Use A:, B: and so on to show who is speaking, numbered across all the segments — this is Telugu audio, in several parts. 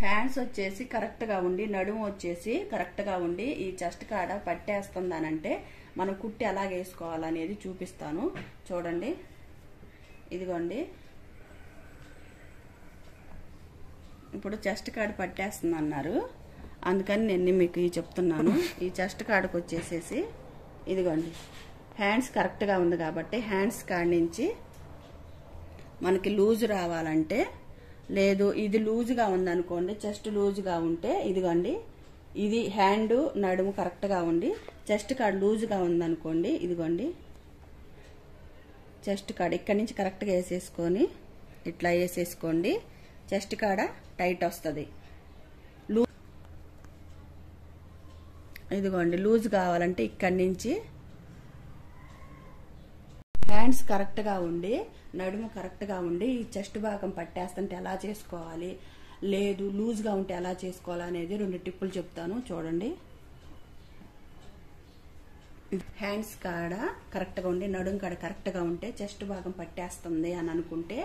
A: హ్యాండ్స్ వచ్చేసి కరెక్ట్ గా ఉండి నడుము వచ్చేసి కరెక్ట్ గా ఉండి ఈ చెస్ట్ కాడ పట్టేస్తుందనంటే మనం కుట్టి ఎలా వేసుకోవాలనేది చూపిస్తాను చూడండి. ఇదిగోండి, ఇప్పుడు చెస్ట్ కాడ పట్టేస్తుంది అన్నారు, అందుకని నేను మీకు చెప్తున్నాను. ఈ చెస్ట్ కాడకు వచ్చేసేసి ఇదిగోండి హ్యాండ్స్ కరెక్ట్ గా ఉంది కాబట్టి హ్యాండ్స్ కాడ నుంచి మనకి లూజ్ రావాలంటే, లేదు ఇది లూజ్గా ఉందనుకోండి, చెస్ట్ లూజ్గా ఉంటే ఇదిగోండి ఇది హ్యాండ్ నడుము కరెక్ట్గా ఉండి చెస్ట్ కాడ లూజ్గా ఉందనుకోండి, ఇదిగోండి చెస్ట్ కాడ ఇక్కడి నుంచి కరెక్ట్గా వేసేసుకొని ఇట్లా వేసేసుకోండి. చెస్ట్ కాడ టైట్ వస్తుంది. ఇదిగోండి లూజ్ కావాలంటే ఇక్కడి నుంచి హ్యాండ్స్ కరెక్ట్గా ఉండి నడుము కరెక్ట్గా ఉండి ఈ చెస్ట్ భాగం పట్టేస్తుంటే ఎలా చేసుకోవాలి, లేదు లూజ్గా ఉంటే ఎలా చేసుకోవాలి అనేది 2 టిప్పులు చెప్తాను చూడండి. హ్యాండ్స్ కాడ కరెక్ట్గా ఉండి నడుము కాడ కరెక్ట్గా ఉంటే చెస్ట్ భాగం పట్టేస్తుంది అని అనుకుంటే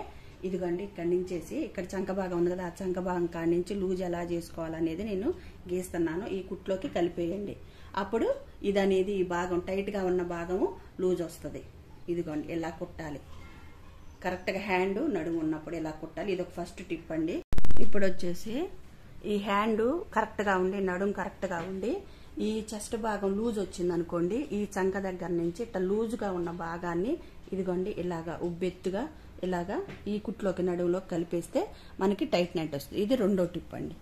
A: ఇదిగోండి ఇక్కడి నుంచేసి ఇక్కడ చంక భాగం ఉంది కదా, ఆ చంక భాగం కాడి నుంచి లూజ్ ఎలా చేసుకోవాలనేది నేను గీస్తున్నాను. ఈ కుట్లోకి కలిపేయండి. అప్పుడు ఇదనేది ఈ భాగం టైట్గా ఉన్న భాగము లూజ్ వస్తుంది. ఇదిగోండి ఇలా కుట్టాలి. కరెక్ట్గా హ్యాండ్ నడుము ఉన్నప్పుడు ఇలా కుట్టాలి. ఇది ఒక ఫస్ట్ టిప్ అండి. ఇప్పుడు వచ్చేసి ఈ హ్యాండ్ కరెక్ట్గా ఉండి నడుము కరెక్ట్గా ఉండి ఈ చెస్ట్ భాగం లూజ్ వచ్చింది అనుకోండి, ఈ చంక దగ్గర నుంచి ఇట్లా లూజ్గా ఉన్న భాగాన్ని ఇదిగోండి ఇలాగా ఉబ్బెత్తుగా ఇలాగా ఈ కుట్లోకి నడుములోకి కలిపేస్తే మనకి టైట్ నెట్ వస్తుంది. ఇది 2వ టిప్ అండి.